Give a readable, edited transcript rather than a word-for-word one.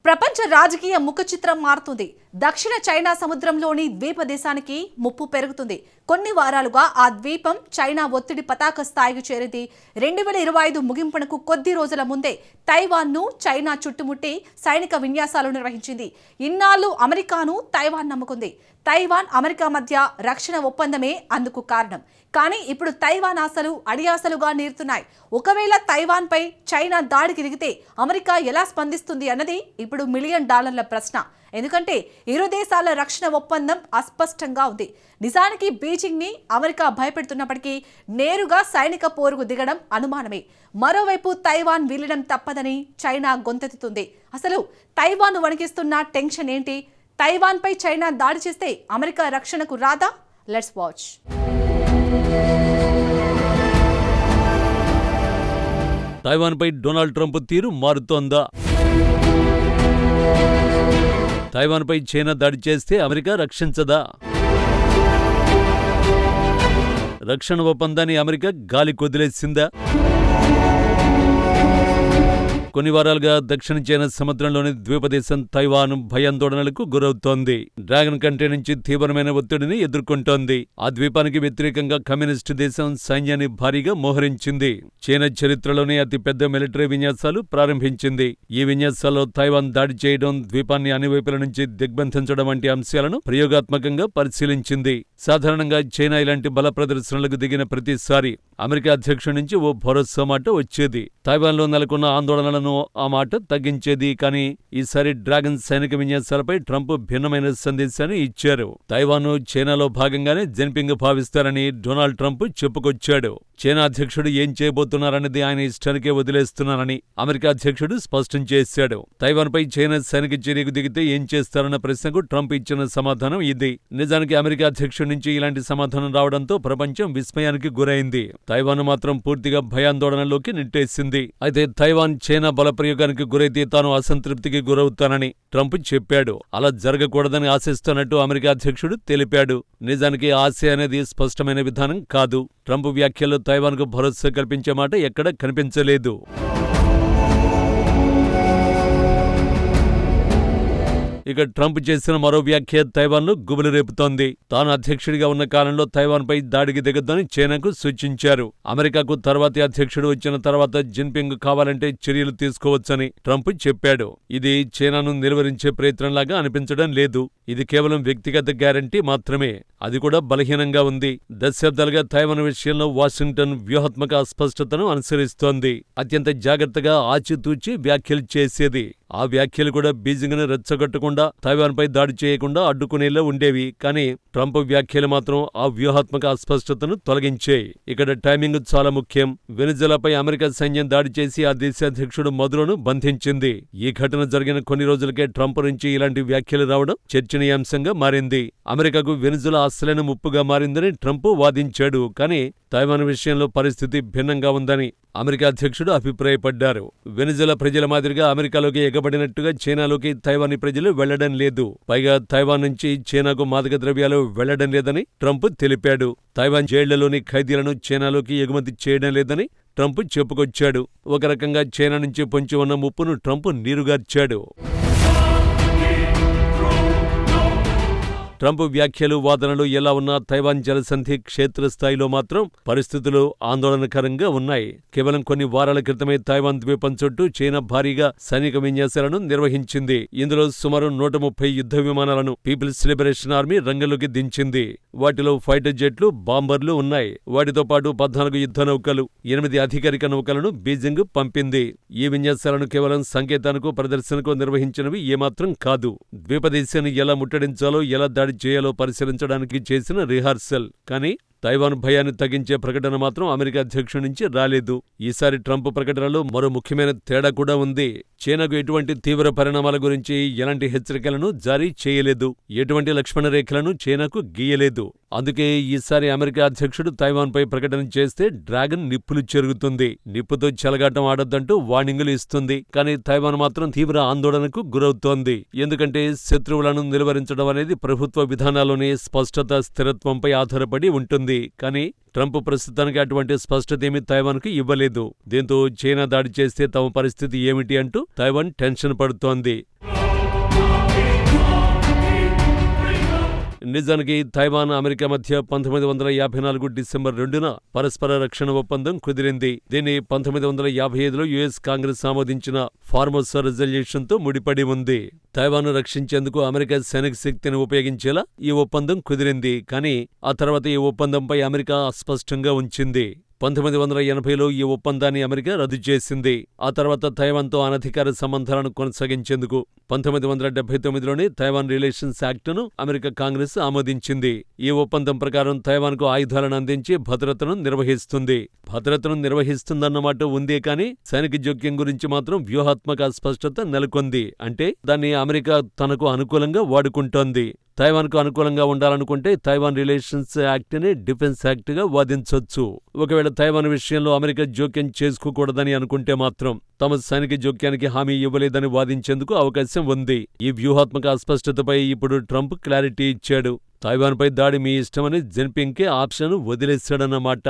ప్రపంచ రాజకీయ ముఖచిత్రం మారుతుంది. దక్షిణ చైనా సముద్రంలోని ద్వీప దేశానికి ముప్పు పెరుగుతుంది. కొన్ని వారాలుగా ఆ ద్వీపం చైనా ఒత్తిడి పతాక స్థాయికి చేరింది. 2025 ముగింపునకు కొద్ది రోజుల ముందే తైవాన్ను చైనా చుట్టుముట్టి సైనిక విన్యాసాలు నిర్వహించింది. ఇన్నాళ్లు అమెరికాను తైవాన్ నమ్ముకుంది. తైవాన్ అమెరికా మధ్య రక్షణ ఒప్పందమే అందుకు కారణం. కానీ ఇప్పుడు తైవాన్ ఆశలు అడియాసలుగా నీరుతున్నాయి. ఒకవేళ తైవాన్ పై చైనా దాడికి దిగితే అమెరికా ఎలా స్పందిస్తుంది అన్నది ఇప్పుడు $1 మిలియన్ ప్రశ్న. ఎందుకంటే ఇరు దేశాల రక్షణ ఒప్పందం అస్పష్టంగా ఉంది. నిజానికి బీజింగ్ ని అమెరికా భయపెడుతున్నప్పటికీ నేరుగా సైనిక పోరుకు దిగడం అనుమానమే. మరోవైపు తైవాన్ వీలడం తప్పదని చైనా గొంతెత్తుతుంది. అసలు తైవాన్ వణికిస్తున్న టెన్షన్ ఏంటి? తైవాన్ పై చైనా దాడి చేస్తే అమెరికా రక్షణకు రాదా? Let's watch. తైవాన్ పై డొనాల్డ్ ట్రంప్ తీరు మారుతోందా? తైవాన్ పై చైనా దాడి చేస్తే అమెరికా రక్షించదా? రక్షణ ఒప్పందాన్ని అమెరికా గాలి కొదిలేసిందా? కొన్ని వారాలుగా దక్షిణ చైనా సముద్రంలోని ద్వీపదేశం తైవాన్ భయాందోళనలకు గురవుతోంది. డ్రాగన్ కంట్రీ నుంచి తీవ్రమైన ఒత్తిడిని ఎదుర్కొంటోంది. ఆ ద్వీపానికి వ్యతిరేకంగా కమ్యూనిస్టు దేశం సైన్యాన్ని భారీగా మోహరించింది. చైనా చరిత్రలోనే అతిపెద్ద మిలిటరీ విన్యాసాలు ప్రారంభించింది. ఈ విన్యాసాల్లో తైవాన్ దాడి చేయడం, ద్వీపాన్ని అన్ని వైపుల నుంచి దిగ్బంధించడం వంటి అంశాలను ప్రయోగాత్మకంగా పరిశీలించింది. సాధారణంగా చైనా ఇలాంటి బల ప్రదర్శనలకు దిగిన ప్రతిసారి అమెరికా అధ్యక్షుడి నుంచి ఓ భరోసా మాట వచ్చేది. తైవాన్లో నెలకొన్న ఆందోళనలను ఆ మాట తగ్గించేది. కానీ ఈసారి డ్రాగన్ సైనిక విన్యాసాలపై ట్రంప్ భిన్నమైన సందేశాన్ని ఇచ్చారు. తైవాన్ను చైనాలో భాగంగానే జిన్పింగ్ భావిస్తారని డొనాల్డ్ ట్రంప్ చెప్పుకొచ్చాడు. చైనా అధ్యక్షుడు ఏం చేయబోతున్నారనేది ఆయన ఇష్టానికే వదిలేస్తున్నారని అమెరికా అధ్యక్షుడు స్పష్టం చేశాడు. తైవాన్పై చైనా సైనిక చర్యకు దిగితే ఏం చేస్తారన్న ప్రశ్నకు ట్రంప్ ఇచ్చిన సమాధానం ఇది. నిజానికి అమెరికా అధ్యక్షుడి నుంచి ఇలాంటి సమాధానం రావడంతో ప్రపంచం విస్మయానికి గురైంది. తైవాన్ మాత్రం పూర్తిగా భయాందోళనలోకి నెట్టేసింది. అయితే తైవాన్ చైనా బలప్రయోగానికి గురైతే తాను అసంతృప్తికి గురవుతానని ట్రంప్ చెప్పాడు. అలా జరగకూడదని ఆశిస్తున్నట్టు అమెరికా అధ్యక్షుడు తెలిపాడు. నిజానికి ఆశ అనేది స్పష్టమైన విధానం కాదు. ట్రంప్ వ్యాఖ్యల్లో తైవాన్కు భరోసా కల్పించే మాట ఎక్కడా కనిపించలేదు. ఇక ట్రంప్ చేసిన మరో వ్యాఖ్య తైవాన్లో గుబులు రేపుతోంది. తాను అధ్యక్షుడిగా ఉన్న కాలంలో తైవాన్పై దాడికి దిగొద్దని చైనాకు సూచించారు. అమెరికాకు తర్వాతి అధ్యక్షుడు వచ్చిన తర్వాత జిన్పింగ్ కావాలంటే చర్యలు తీసుకోవచ్చని ట్రంప్ చెప్పాడు. ఇది చైనాను నిలువరించే ప్రయత్నంలాగా అనిపించడం లేదు. ఇది కేవలం వ్యక్తిగత గ్యారంటీ మాత్రమే. అది కూడా బలహీనంగా ఉంది. దశాబ్దాలుగా తైవాన్ విషయంలో వాషింగ్టన్ వ్యూహాత్మక అస్పష్టతను అనుసరిస్తోంది. అత్యంత జాగ్రత్తగా ఆచితూచి వ్యాఖ్యలు చేసేది. ఆ వ్యాఖ్యలు కూడా బీజింగ్ను రెచ్చగొట్టకుండా, తైవాన్పై దాడి చేయకుండా అడ్డుకునేలా ఉండేవి. కానీ ట్రంప్ వ్యాఖ్యలు మాత్రం ఆ వ్యూహాత్మక అస్పష్టతను తొలగించాయి. ఇక్కడ టైమింగ్ చాలా ముఖ్యం. వెనిజులాపై అమెరికా సైన్యం దాడి చేసి ఆ దేశాధ్యక్షుడు మదురోను బంధించింది. ఈ ఘటన జరిగిన కొన్ని రోజులకే ట్రంప్ నుంచి ఇలాంటి వ్యాఖ్యలు రావడం చర్చనీయాంశంగా మారింది. అమెరికాకు వెనిజులా అస్సలైన ముప్పుగా మారిందని ట్రంప్ వాదించాడు. కానీ తైవాన్ విషయంలో పరిస్థితి భిన్నంగా ఉందని అమెరికా అధ్యక్షుడు అభిప్రాయపడ్డారు. వెనిజులా ప్రజల మాదిరిగా అమెరికాలోకి ఎగబడినట్టుగా చైనాలోకి తైవానీ ప్రజలు వెళ్లడం లేదు. పైగా తైవాన్ నుంచి చైనాకు మాదక ద్రవ్యాలు వెళ్లడం లేదని ట్రంప్ తెలిపాడు. తైవాన్ జైళ్లలోని ఖైదీలను చైనాలోకి ఎగుమతి చేయడం లేదని ట్రంప్ చెప్పుకొచ్చాడు. ఒక రకంగా చైనా నుంచి పొంచి ఉన్న ముప్పును ట్రంప్ నీరుగార్చాడు. ట్రంప్ వ్యాఖ్యలు, వాదనలు ఎలా ఉన్నా తైవాన్ జలసంధి క్షేత్రస్థాయిలో మాత్రం పరిస్థితులు ఆందోళనకరంగా ఉన్నాయి. కేవలం కొన్ని వారాల క్రితమే తైవాన్ ద్వీపం చుట్టూ చైనా భారీగా సైనిక విన్యాసాలను నిర్వహించింది. ఇందులో సుమారు 130 యుద్ధ విమానాలను పీపుల్స్ లిబరేషన్ ఆర్మీ రంగంలోకి దించింది. వాటిలో ఫైటర్ జెట్లు, బాంబర్లు ఉన్నాయి. వాటితో పాటు 14 యుద్ధ నౌకలు, 8 అధికారిక నౌకలను బీజింగ్ పంపింది. ఈ విన్యాసాలను కేవలం సంకేతానికి, ప్రదర్శనకు నిర్వహించినవి ఏమాత్రం కాదు. ద్వీపదేశాన్ని ఎలా ముట్టడించాలో, ఎలా దాడి చేయాలో పరిశీలించడానికి చేసిన రిహార్సల్. కానీ తైవాన్ భయాన్ని తగ్గించే ప్రకటన మాత్రం అమెరికా అధ్యక్షుడి నుంచి రాలేదు. ఈసారి ట్రంప్ ప్రకటనలో మరో ముఖ్యమైన తేడా కూడా ఉంది. చైనాకు ఎటువంటి తీవ్ర పరిణామాల గురించి ఎలాంటి హెచ్చరికలను జారీ చేయలేదు. ఎటువంటి లక్ష్మణ రేఖలను చైనాకు గీయలేదు. అందుకే ఈసారి అమెరికా అధ్యక్షుడు తైవాన్పై ప్రకటన చేస్తే డ్రాగన్ నిప్పులు చెరుగుతుంది. నిప్పుతో చెలగాటం ఆడొద్దంటూ వార్నింగులు ఇస్తుంది. కానీ తైవాన్ మాత్రం తీవ్ర ఆందోళనకు గురవుతోంది. ఎందుకంటే శత్రువులను నిలువరించడం అనేది ప్రభుత్వ విధానాల్లోనే స్పష్టత, స్థిరత్వంపై ఆధారపడి ఉంటుంది. కానీ ట్రంప్ ప్రస్తుతానికి అటువంటి స్పష్టతేమీ తైవాన్కు ఇవ్వలేదు. దీంతో చైనా దాడి చేస్తే తమ పరిస్థితి ఏమిటి అంటూ తైవాన్ టెన్షన్ పడుతోంది. నిజానికి తైవాన్ అమెరికా మధ్య 1954 డిసెంబర్ 2న పరస్పర రక్షణ ఒప్పందం కుదిరింది. దీన్ని 1955లో యుఎస్ కాంగ్రెస్ ఆమోదించిన ఫార్మోసా రిజల్యూషన్తో ముడిపడి ఉంది. తైవాన్ను రక్షించేందుకు అమెరికా సైనిక శక్తిని ఉపయోగించేలా ఈ ఒప్పందం కుదిరింది. కానీ ఆ తర్వాత ఈ ఒప్పందంపై అమెరికా అస్పష్టంగా ఉంచింది. 1980లో ఈ ఒప్పందాన్ని అమెరికా రద్దు చేసింది. ఆ తర్వాత తైవాన్తో అనధికార సంబంధాలను కొనసాగించేందుకు 1979లోనే తైవాన్ రిలేషన్స్ యాక్ట్ను అమెరికా కాంగ్రెస్ ఆమోదించింది. ఈ ఒప్పందం ప్రకారం తైవాన్కు ఆయుధాలను అందించి భద్రతను నిర్వహిస్తుంది. భద్రతను నిర్వహిస్తుందన్నమాట ఉందే కానీ సైనిక జోక్యం గురించి మాత్రం వ్యూహాత్మక అస్పష్టత నెలకొంది. అంటే దాన్ని అమెరికా తనకు అనుకూలంగా వాడుకుంటోంది. తైవాన్కు అనుకూలంగా ఉండాలనుకుంటే తైవాన్ రిలేషన్స్ యాక్ట్ని డిఫెన్స్ యాక్ట్గా వాదించొచ్చు. ఒకవేళ తైవాన్ విషయంలో అమెరికా జోక్యం చేసుకోకూడదని అనుకుంటే మాత్రం తమ సైనిక జోక్యానికి హామీ ఇవ్వలేదని వాదించేందుకు అవకాశం ఉంది. ఈ వ్యూహాత్మక అస్పష్టతపై ఇప్పుడు ట్రంప్ క్లారిటీ ఇచ్చాడు. తైవాన్పై దాడి మీ ఇష్టమని జిన్పింగ్కే ఆప్షన్ వదిలేశాడన్నమాట.